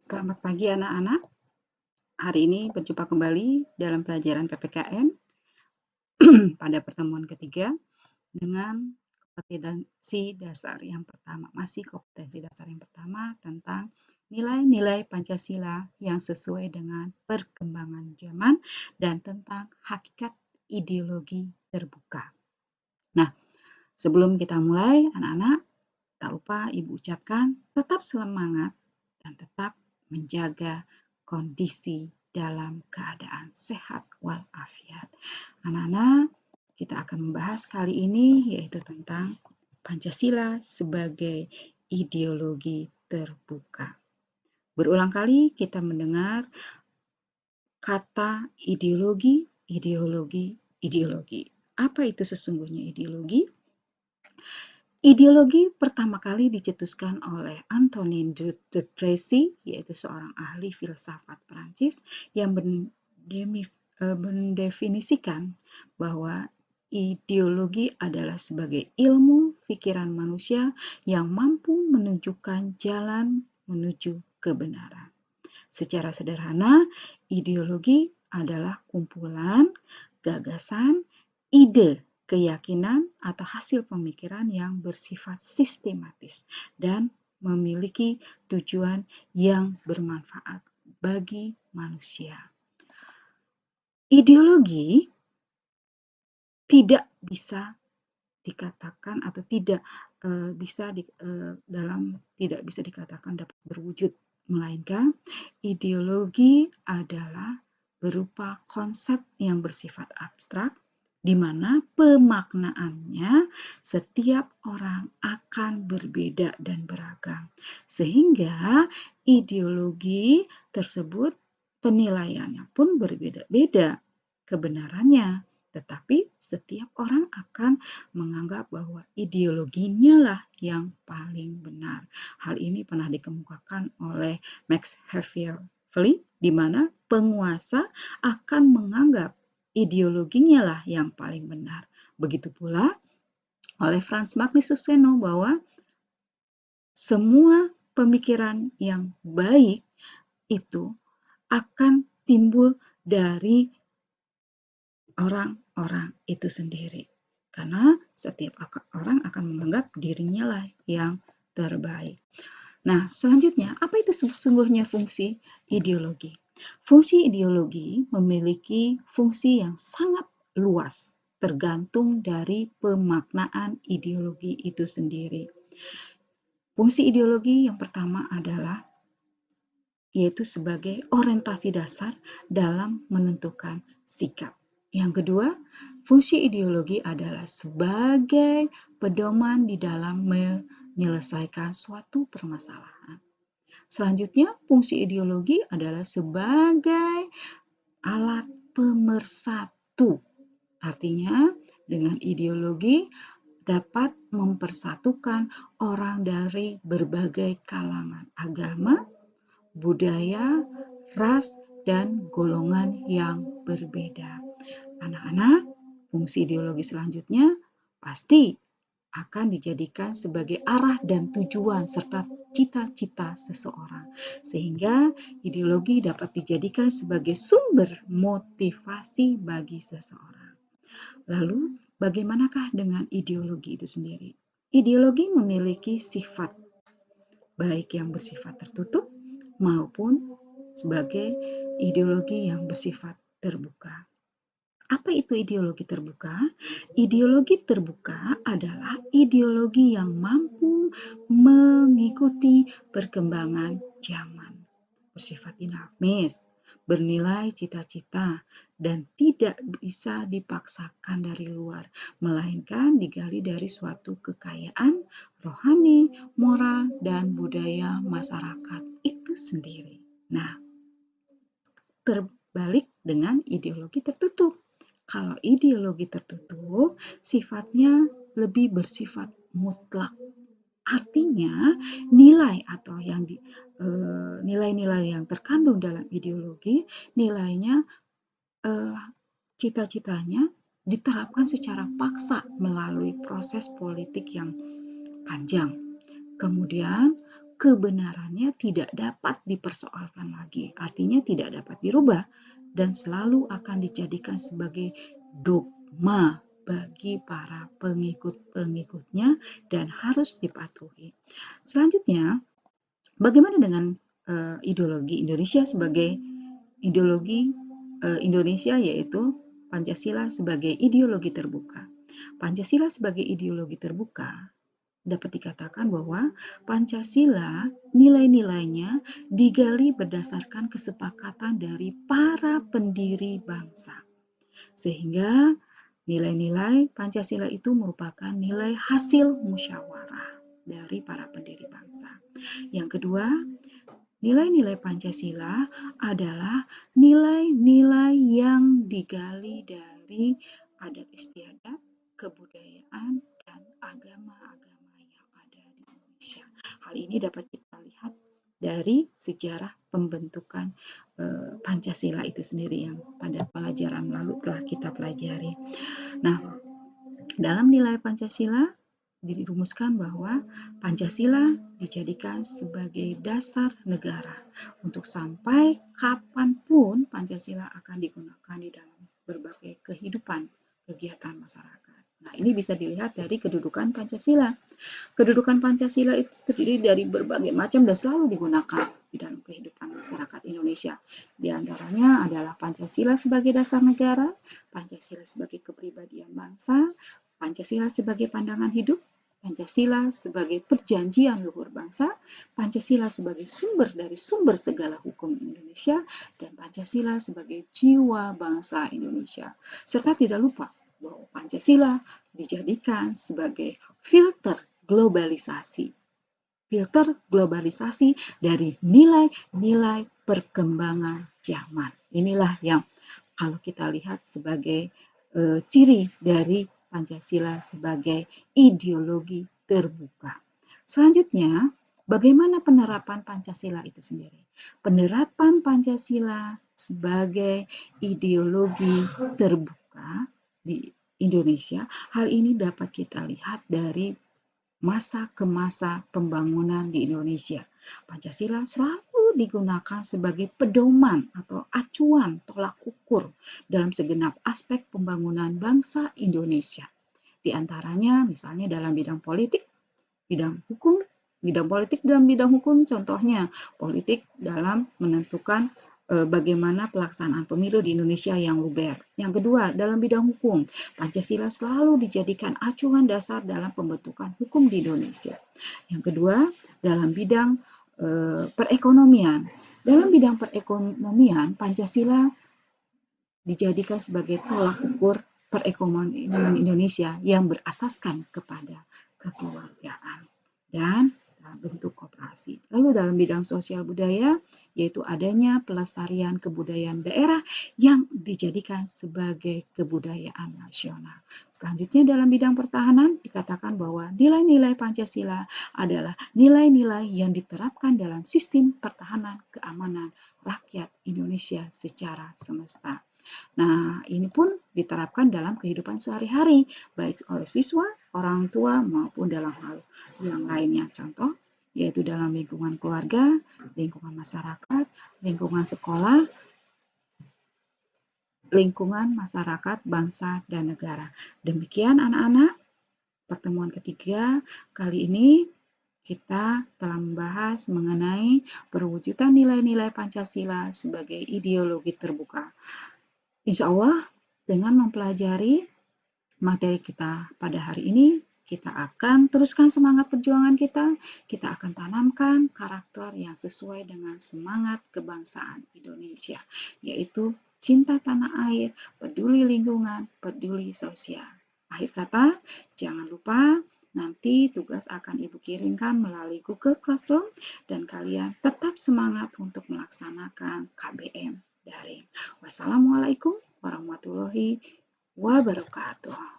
Selamat pagi anak-anak. Hari ini berjumpa kembali dalam pelajaran PPKN pada pertemuan ketiga dengan kompetensi dasar yang pertama. Masih kompetensi dasar yang pertama tentang nilai-nilai Pancasila yang sesuai dengan perkembangan zaman dan tentang hakikat ideologi terbuka. Nah, sebelum kita mulai, anak-anak, tak lupa Ibu ucapkan tetap semangat dan tetap menjaga kondisi dalam keadaan sehat walafiat. Anak-anak, kita akan membahas kali ini yaitu tentang Pancasila sebagai ideologi terbuka. Berulang kali kita mendengar kata ideologi, ideologi, ideologi. Apa itu sesungguhnya ideologi? Ideologi pertama kali dicetuskan oleh Antonin de Tracy, yaitu seorang ahli filsafat Prancis yang mendefinisikan bahwa ideologi adalah sebagai ilmu pikiran manusia yang mampu menunjukkan jalan menuju kebenaran. Secara sederhana, ideologi adalah kumpulan gagasan, ide, keyakinan, atau hasil pemikiran yang bersifat sistematis dan memiliki tujuan yang bermanfaat bagi manusia. Ideologi tidak bisa dikatakan atau tidak bisa dikatakan dapat berwujud, melainkan ideologi adalah berupa konsep yang bersifat abstrak di mana pemaknaannya setiap orang akan berbeda dan beragam. Sehingga ideologi tersebut penilaiannya pun berbeda-beda kebenarannya. Tetapi setiap orang akan menganggap bahwa ideologinya lah yang paling benar. Hal ini pernah dikemukakan oleh Max Havelaar, di mana penguasa akan menganggap ideologinya lah yang paling benar. Begitu pula oleh Franz Magnus Susanto bahwa semua pemikiran yang baik itu akan timbul dari orang-orang itu sendiri. Karena setiap orang akan menganggap dirinya lah yang terbaik. Nah, selanjutnya, apa itu sesungguhnya fungsi ideologi? Fungsi ideologi memiliki fungsi yang sangat luas, tergantung dari pemaknaan ideologi itu sendiri. Fungsi ideologi yang pertama adalah yaitu sebagai orientasi dasar dalam menentukan sikap. Yang kedua, fungsi ideologi adalah sebagai pedoman di dalam menyelesaikan suatu permasalahan. Selanjutnya, fungsi ideologi adalah sebagai alat pemersatu. Artinya, dengan ideologi dapat mempersatukan orang dari berbagai kalangan agama, budaya, ras, dan golongan yang berbeda. Anak-anak, fungsi ideologi selanjutnya pasti akan dijadikan sebagai arah dan tujuan serta cita-cita seseorang. Sehingga ideologi dapat dijadikan sebagai sumber motivasi bagi seseorang. Lalu, bagaimanakah dengan ideologi itu sendiri? Ideologi memiliki sifat baik yang bersifat tertutup maupun sebagai ideologi yang bersifat terbuka. Apa itu ideologi terbuka? Ideologi terbuka adalah ideologi yang mampu mengikuti perkembangan zaman, bersifat dinamis, bernilai cita-cita, dan tidak bisa dipaksakan dari luar, melainkan digali dari suatu kekayaan rohani, moral, dan budaya masyarakat itu sendiri. Nah, terbalik dengan ideologi tertutup. Kalau ideologi tertutup, sifatnya lebih bersifat mutlak. Artinya, nilai atau nilai-nilai yang terkandung dalam ideologi, nilainya, cita-citanya diterapkan secara paksa melalui proses politik yang panjang. Kemudian, kebenarannya tidak dapat dipersoalkan lagi, artinya tidak dapat dirubah dan selalu akan dijadikan sebagai dogma bagi para pengikut-pengikutnya dan harus dipatuhi. Selanjutnya, bagaimana dengan ideologi Indonesia sebagai ideologi Indonesia, yaitu Pancasila sebagai ideologi terbuka. Pancasila sebagai ideologi terbuka dapat dikatakan bahwa Pancasila nilai-nilainya digali berdasarkan kesepakatan dari para pendiri bangsa. Sehingga nilai-nilai Pancasila itu merupakan nilai hasil musyawarah dari para pendiri bangsa. Yang kedua, nilai-nilai Pancasila adalah nilai-nilai yang digali dari adat istiadat, kebudayaan, dan agama-agama yang ada di Indonesia. Hal ini dapat kita lihat dari sejarah pembentukan Pancasila itu sendiri yang pada pelajaran lalu telah kita pelajari. Nah, dalam nilai Pancasila dirumuskan bahwa Pancasila dijadikan sebagai dasar negara. Untuk sampai kapanpun Pancasila akan digunakan di dalam berbagai kehidupan kegiatan masyarakat. Nah, ini bisa dilihat dari kedudukan Pancasila. Kedudukan Pancasila itu terdiri dari berbagai macam dan selalu digunakan di dalam kehidupan masyarakat Indonesia. Di antaranya adalah Pancasila sebagai dasar negara, Pancasila sebagai kepribadian bangsa, Pancasila sebagai pandangan hidup, Pancasila sebagai perjanjian luhur bangsa, Pancasila sebagai sumber dari sumber segala hukum Indonesia, dan Pancasila sebagai jiwa bangsa Indonesia. Serta tidak lupa bahwa Pancasila dijadikan sebagai filter globalisasi. Filter globalisasi dari nilai-nilai perkembangan zaman. Inilah yang kalau kita lihat sebagai ciri dari Pancasila sebagai ideologi terbuka. Selanjutnya, bagaimana penerapan Pancasila itu sendiri? Penerapan Pancasila sebagai ideologi terbuka di Indonesia, hal ini dapat kita lihat dari masa ke masa pembangunan di Indonesia. Pancasila selalu digunakan sebagai pedoman atau acuan tolak ukur dalam segenap aspek pembangunan bangsa Indonesia. Di antaranya misalnya dalam bidang politik, bidang hukum, bidang politik dalam bidang hukum contohnya politik dalam menentukan bagaimana pelaksanaan pemilu di Indonesia yang luber. Yang kedua, dalam bidang hukum, Pancasila selalu dijadikan acuan dasar dalam pembentukan hukum di Indonesia. Yang kedua, dalam bidang perekonomian. Dalam bidang perekonomian, Pancasila dijadikan sebagai tolak ukur perekonomian Indonesia yang berasaskan kepada kekeluargaan dan bentuk koperasi. Lalu dalam bidang sosial budaya, yaitu adanya pelestarian kebudayaan daerah yang dijadikan sebagai kebudayaan nasional. Selanjutnya dalam bidang pertahanan, dikatakan bahwa nilai-nilai Pancasila adalah nilai-nilai yang diterapkan dalam sistem pertahanan keamanan rakyat Indonesia secara semesta. Nah, ini pun diterapkan dalam kehidupan sehari-hari, baik oleh siswa, orang tua, maupun dalam hal yang lainnya. Contoh, yaitu dalam lingkungan keluarga, lingkungan masyarakat, lingkungan sekolah, lingkungan masyarakat, bangsa, dan negara. Demikian anak-anak, pertemuan ketiga kali ini kita telah membahas mengenai perwujudan nilai-nilai Pancasila sebagai ideologi terbuka. Insya Allah, dengan mempelajari materi kita pada hari ini, kita akan teruskan semangat perjuangan kita akan tanamkan karakter yang sesuai dengan semangat kebangsaan Indonesia, yaitu cinta tanah air, peduli lingkungan, peduli sosial. Akhir kata, jangan lupa nanti tugas akan Ibu kirimkan melalui Google Classroom dan kalian tetap semangat untuk melaksanakan KBM daring. Wassalamualaikum warahmatullahi wabarakatuh.